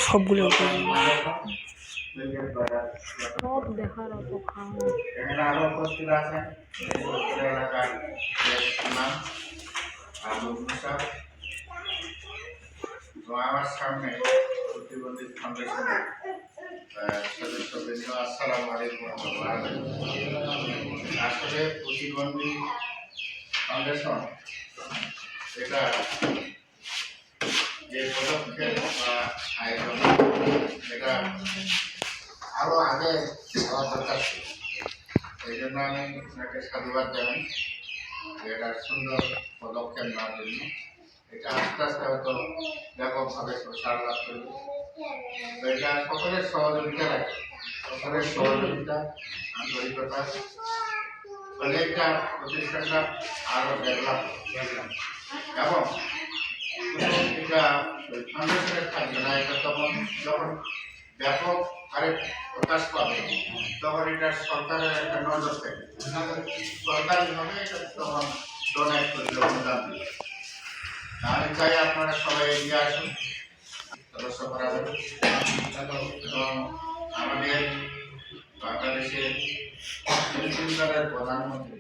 সবগুলো সব দেখার এখানে আরো উপস্থিত আছেন এলাকার ইমাম আবু মুসা। তো আমার সামনে প্রতিবন্ধী ফাউন্ডেশনের সদস্যবৃন্দ, আসসালামু আলাইকুম। আসলে প্রতিবন্ধী ফাউন্ডেশন এটা যে পদক্ষেপ বা আয়োজন, এটা আরো আগে হওয়া দরকার ছিল। এই জন্য আমি আপনাকে সাধুবাদ জানাই যে এটা সুন্দর পদক্ষেপ নেওয়ার জন্য। এটা আস্তে আস্তে হয়তো ব্যাপকভাবে প্রসার লাভ করবে। তো এটা সকলের সহযোগিতা রাখে, সকলের সহযোগিতা, আন্তরিকতা ফলে একটা প্রতিষ্ঠানটা আরো ডেভেলপ এবং এটা ফাউন্ডেশনের থাকবে না। এটা তখন যখন ব্যাপক হারে প্রকাশ পাবে তখন এটা সরকারের একটা নজর থাকে, সরকারিভাবে এটা তখন ডোনেট করবে, অনুদান দিবে। আমি চাই আপনারা সবাই এগিয়ে আসুন, সদস্য করাবেন। এবং আমাদের বাংলাদেশের প্রধানমন্ত্রী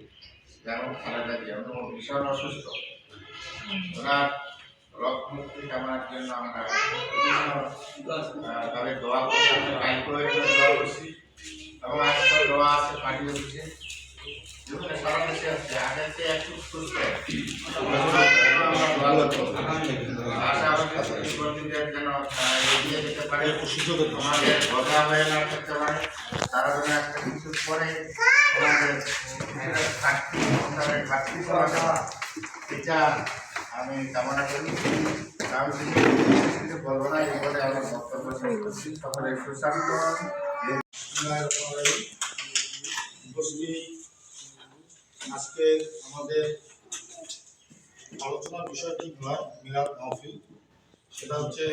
যেমন খালেদা জিয়া ভীষণ অসুস্থ, ওনার রোগমুক্তি কামনার জন্য আমরা তাদের দোয়া করছি, দোয়া করছি এবং আজকাল দোয়া আছে পার্টি অফিসে, যেখানে সারা দেশে আছে আগের চেয়ে একটু সুস্থ। আশা আমাদের প্রতিবন্ধীদের যেন এগিয়ে যেতে পারে, আমাদের বদলা হয়ে না থাকতে পারে, তারা যেন একটা কিছু পরে আমাদের ঘাটতি এটা আমি কামনা করি। আমি কিছু বলবো না, এই বলে আমার বক্তব্য শেষ করছি। সকলে সুস্বাস্থ্য উপস্থিত আজকে আমাদের আলোচনার বিষয় ঠিক নয়, মিলাদ মাহফিল। সেটা হচ্ছে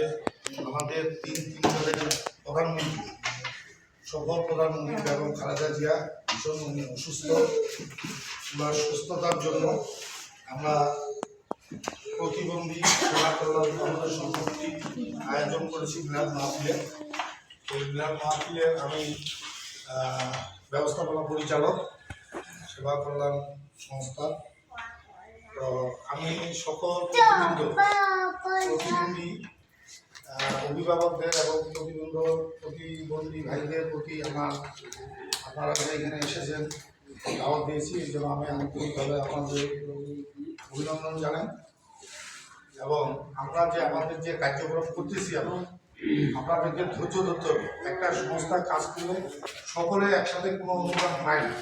আমাদের তিন দলের প্রধানমন্ত্রী, সফল প্রধানমন্ত্রী বেগম খালেদা জিয়া ভীষণ অসুস্থ। সুস্থতার জন্য আমরা প্রতিবন্ধী সেবা কল্যাণ আমাদের সম্পত্তি আয়োজন করেছি মিলাদ মাহফিলে। এই মিলাদ মাহফিলে আমি ব্যবস্থাপনা পরিচালক, সেবা কল্যাণ সংস্থা। তো আমি সকল প্রতিবন্ধী অভিভাবকদের এবং প্রতিবন্ধী ভাইদের প্রতি আপনারা এখানে এসেছেন, দাওয়াত দিয়েছি। এই জন্য আমি আন্তরিকভাবে আপনাদের অভিনন্দন জানাই। এবং আমরা যে আমাদের যে কার্যক্রম করতেছি, আপনাদেরকে ধৈর্য ধরতে হবে। একটা সংস্থা কাজ করলে সকলে একসাথে কোনো অনুদান পায় না,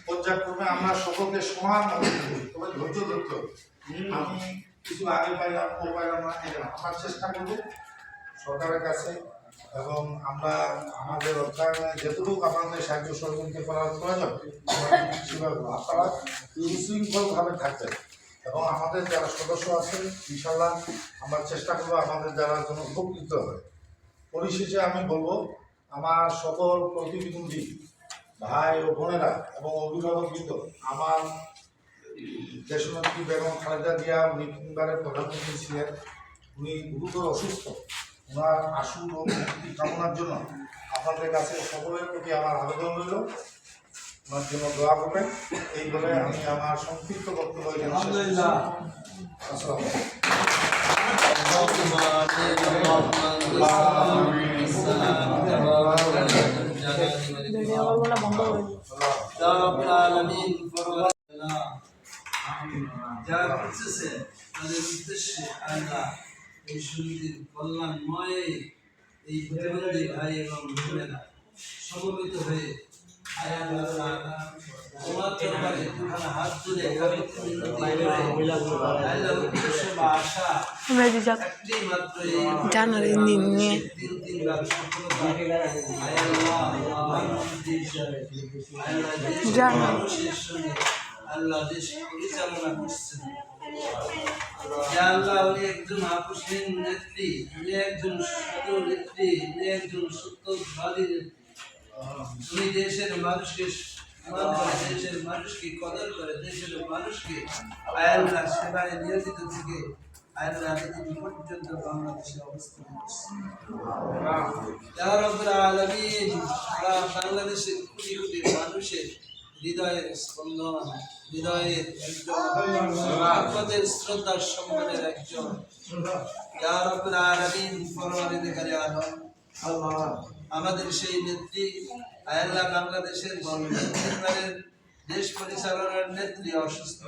পর্যায়ক্রমে আমরা সকলকে সমান করি, তবে ধৈর্য ধরতে হবে। আমি কিছু আগে পাইলাম ও পাইলাম না, আমরা চেষ্টা করব সরকারের কাছে, এবং আমরা আমাদের অর্থায়নে যেটুকু আপনাদের সাহায্য সহযোগিতা করার প্রয়োজন সেভাবে আপনারা সুশৃঙ্খলভাবে থাকবেন। এবং আমাদের যারা সদস্য আছে ইনশাল্লাহ আমরা চেষ্টা করবো আমাদের যারা জন্য উপকৃত হয়। পরিশেষে আমি বলবো, আমার সকল প্রতিবন্ধী ভাই ও বোনেরা এবং অভিভাবকবৃন্দ, আমার দেশনেত্রী বেগম খালেদা জিয়া উনি তিনবারের প্রধানমন্ত্রী ছিলেন, উনি গুরুতর অসুস্থ। ওনার আশু ও মুক্তি কামনার জন্য আপনাদের কাছে সকলের প্রতি আমার আবেদন রইল, ওনার জন্য দোয়া করবেন। এই বলে আমি আমার সংক্ষিপ্ত বক্তব্য যারা করতেছে তাদের উদ্দেশ্যে আল্লাহ এই সুনীতির কল্যাণময় এই প্রতিবন্ধী ভাই এবং বোনেরা সমবেত হয়ে তোমার দরবারে দুখানা হাত তুলে আশা একটি মাত্র তিনবার আল্লাহ দেশ পরিচালনা করছেন। আল্লাহ উনি একজন আপসহীন নেত্রী, উনি একজন সত্য নেত্রী, উনি একজন সত্যবাদী নেত্রী। উনি দেশের মানুষকে সম্মান করে, দেশের মানুষকে কদর করে, দেশের মানুষকে আল্লাহ সেবায় নিয়োজিত থেকে আল্লাহ এতদিন পর্যন্ত বাংলাদেশে অবস্থান করছে। ইয়া রাব্বুল আলামিন, সারা বাংলাদেশের কোটি কোটি মানুষের হৃদয়ের স্পন্দন, হৃদয়ের একজন আমাদের শ্রদ্ধার সম্মানের একজন ইয়া রাব্বুল আলামিন, পরওয়ারদিগারে আলম আমাদের সেই নেত্রী আল্লাহ বাংলাদেশের দেশ পরিচালনার নেত্রী অসুস্থ,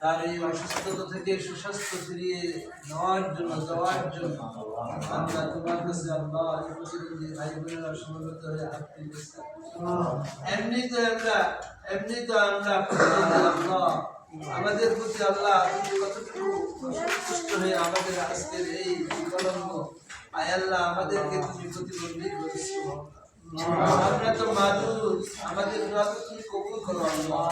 তার এই অসুস্থতা থেকে সুস্বাস্থ্য ফিরিয়ে নেওয়ার জন্য দেওয়ার জন্য আমরা তোমার কাছে আল্লাহ ভাই বোনেরা সমবেত হয়ে হাত তুলেছি। এমনি তো আমরা আল্লাহ আমাদের প্রতি আল্লাহ তুমি কতটুকু সন্তুষ্ট হয়ে আমাদের আজকের এই কলঙ্ক আল্লাহ আমাদেরকে তুমি প্রতিবন্ধী করেছো। আমরা তো মানুষ, আমাদের দোয়া তো তুমি কবুল করো আল্লাহ।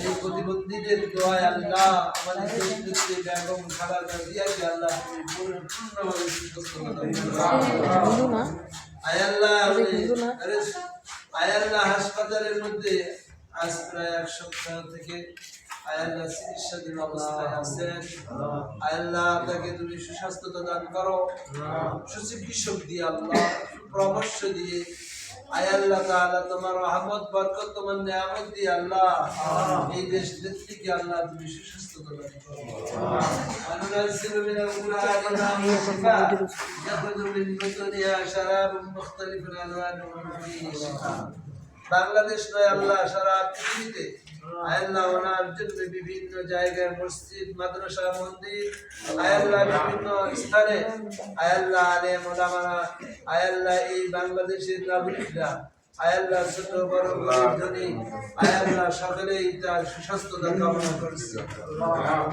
এই প্রতিবন্ধীদের দোয়ায় আল্লাহ আমাদের দেশকে বেগম খালেদা জিয়াকে আল্লাহ তুমি পূর্ণভাবে সুস্থ করো। আল্লাহ হাসপাতালের মধ্যে আজ প্রায় 1 সপ্তাহ থেকে আল্লাহ চিকিৎসাধীন অবস্থায় আছেন। আল্লাহ তাকে তুমি সুস্বাস্থ্যতা দান করো, সুচিকিৎসক দিয়ে আল্লাহ পরামর্শ দিয়ে আল্লাহ তাআলা তোমার রহমত বরকত তোমার নিয়ামত দিয়ে আল্লাহ এই দেশ নেত্রীকে আল্লাহ তুমি সুস্বাস্থ্যতা দান করো। অনুনাজিলু মিনাল কুরআনি মা শিফা ইয়াখরুজু মিন বুতুনিহা শারাবুন মুখতালিফুন আলওয়ানুহু ফীহি শিফা। বাংলাদেশ নয় আল্লাহ, সারা পৃথিবীতে আল্লাহ ওনার জন্য বিভিন্ন জায়গায় মসজিদ, মাদ্রাসা, মন্দির আল্লাহ বিভিন্ন স্থানে আল্লাহ আলেম ওলামারা আল্লাহ এই বাংলাদেশের নাগরিকরা আল্লাহ ছোট বড় গরিব ধনী আল্লাহ সকলেই তার সুস্বাস্থ্যতা কামনা করছে।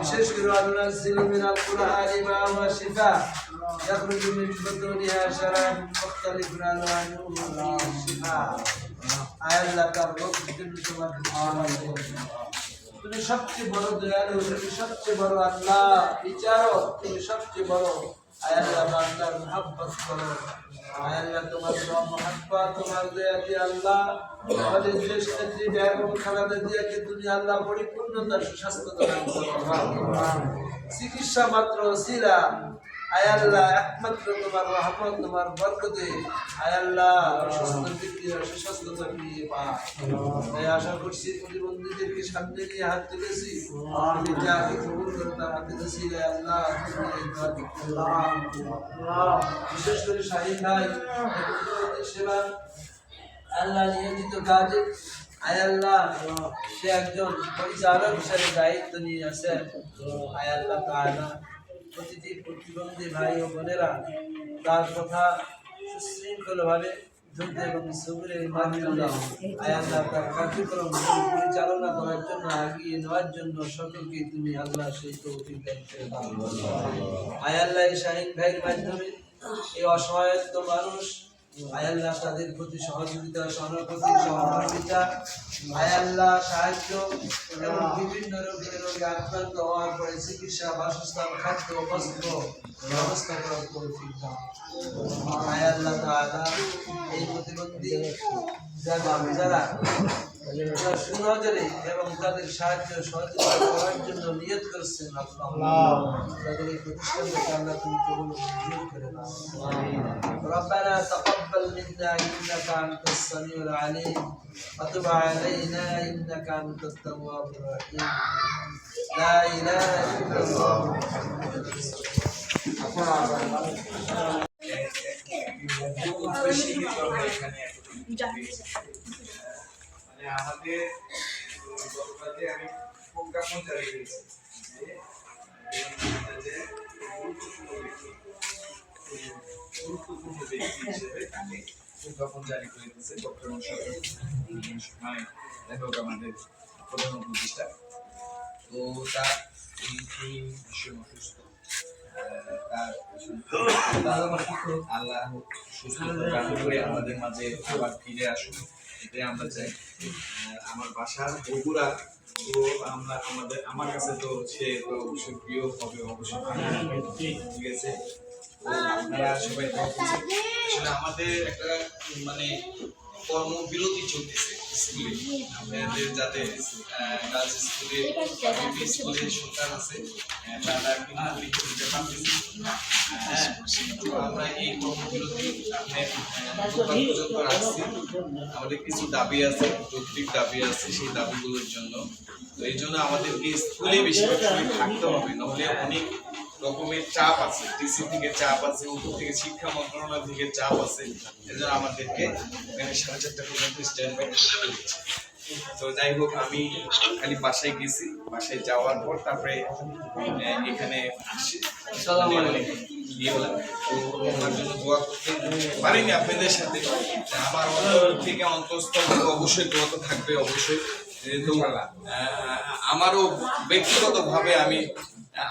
বিশেষ করে অনুনাজিলু মিনাল কুরআনি মা হুয়া শিফা ইয়াখরুজু মিন বুতুনিহা শারাবুন মুখতালিফুন আলওয়ানুহু ফীহি শিফা। আল্লাহ তার রোগ থেকে তুমি সবচেয়ে বড় দয়ালু, তুমি সবচেয়ে বড় আল্লাহ বিচারক, তুমি সবচেয়ে বড় আল্লাহ। বান্দার মুহাব্বত করো আল্লাহ, তোমার মুহাব্বত তোমার দয়া দিয়ে আল্লাহ আমাদের দেশ নেত্রী বেগম খালেদা জিয়াকে তুমি আল্লাহ পরিপূর্ণতার সুস্বাস্থ্য দান করো। চিকিৎসা মাত্র ওসিলা আল্লাহ, একমাত্র তোমার রহমত তোমার বরকতে আল্লাহ সুস্থ ব্যক্তিরা সুস্বাস্থ্যতা ফিরিয়ে পায়। তাই আশা করছি প্রতিবন্ধীদেরকে সামনে নিয়ে হাত তুলেছি, তুমি যাকে কবুল করো তার হাতে দিয়েছিলে আল্লাহ। বিশেষ করে শাহিন ভাই সেবা আল্লাহ নিয়োজিত কাজে আল্লাহ সে একজন পরিচালক হিসেবে দায়িত্ব নিয়ে আছেন। আল্লাহ তাআলা প্রতিটি প্রতিবন্ধী ভাই ও বোনেরা তার কথা সুশৃঙ্খলভাবে ধৈর্য এবং সবুরের মাধ্যমে আল্লাহ তার কার্যক্রম পরিচালনা করার জন্য এগিয়ে নেওয়ার জন্য সকলকে তুমি আল্লাহ সেই তৌফিক দান করো। আল্লাহ এই শাহিন ভাইয়ের মাধ্যমে এই অসহায় মানুষ আল্লাহ তাদের প্রতি সহযোগিতা, সহমর্মিতা আল্লাহ সাহায্য এবং বিভিন্ন রোগে আক্রান্ত হওয়ার পরে চিকিৎসা, বাসস্থান, খাদ্য, বস্ত্র ব্যবস্থা করার তৌফিক দাও। আল্লাহ তাআলা এই প্রতিবন্ধী যারা সুনজরে এবং তাদের সাহায্য সহযোগিতা করার জন্য নিয়ত করছেন আল্লাহ, তাদের এই প্রতিষ্ঠানকে আল্লাহ তুমি কবুল মঞ্জুর করে নাও। রব্বানা তাকাব্বাল মিন্না ইন্নাকা আনতাস সামিউল আলিম ওয়া তুব আলাইনা ইন্নাকা আনতাত তাওয়াবুর রহিম। লা ইলাহা ইল্লাল্লাহ। আমাদের আমি প্রজ্ঞাপন জারি করেছি যে গুরুত্বপূর্ণ ব্যক্তি হিসেবে তাকে প্রজ্ঞাপন জারি করে দিয়েছে ডক্টর মানে লেখক আমাদের প্রধান উপদেষ্টা। তো তার এই ভীষণ অসুস্থ, আল্লাহ সুস্থতা দান করে আমাদের মাঝে আবার ফিরে আসুন, এটাই আমরা চাই। আমার বাসা বগুড়া, তো আমার কাছে তো সে তো অবশ্যই প্রিয় হবে, অবশ্যই ঠিক আছে। আপনারা সবাই আসলে আমাদের একটা মানে কর্মবিরতি চলতেছে। স্কুলে আপনাদের যাতে গার্লস স্কুলে স্কুলে সন্তান আছে তারা কিন্তু করতে পারতেছে তো আমরা এই কর্মবিরতি পর্যন্ত রাখছি। আমাদের কিছু দাবি আছে, যৌক্তিক দাবি আছে, সেই দাবিগুলোর জন্য। তো এই জন্য আমাদেরকে স্কুলে বেশিরভাগ সময় থাকতে হবে, নাহলে অনেক রকমের চাপ আছে, ডিসি থেকে চাপ আছে, উপর থেকে শিক্ষা মন্ত্রণালয় থেকে চাপ আছে। এই জন্য আমাদেরকে এখানে 4:30 পর্যন্ত স্ট্যান্ড বাই করতে হচ্ছে। তো যাই হোক, আমি খালি বাসায় গেছি, বাসায় যাওয়ার পর তারপরে এখানে আসি। ইয়ে হলাম, তো আমার জন্য দোয়া করতে পারিনি আপনাদের সাথে। আমার অন্তর থেকে অন্তঃস্থল থেকে অবশ্যই দোয়া তো থাকবে, অবশ্যই। যেহেতু আমারও ব্যক্তিগতভাবে আমি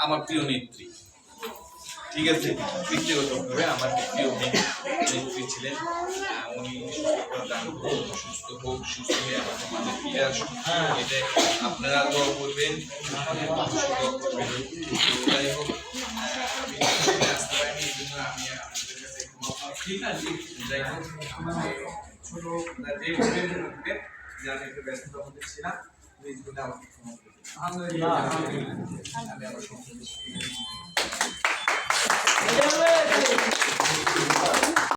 আমার প্রিয় নেত্রী, ঠিক আছে, ব্যক্তিগতভাবে আমার প্রিয় নেত্রী ছিলেন। উনি সুস্থ হোক, সুস্থ হয়ে আমাদের মাঝে ফিরে আসুন, এটা আপনারা দোয়া করবেন, যাই হোক আমি আসতে পারিনি, এই জন্য আমি আপনাদের কাছে ঠিক আছে। যাই হোক, ছোট যে যে আমি একটু ব্যস্ততার মধ্যে ছিলাম, আমাকে ক্ষমা করবেন। আমি আবার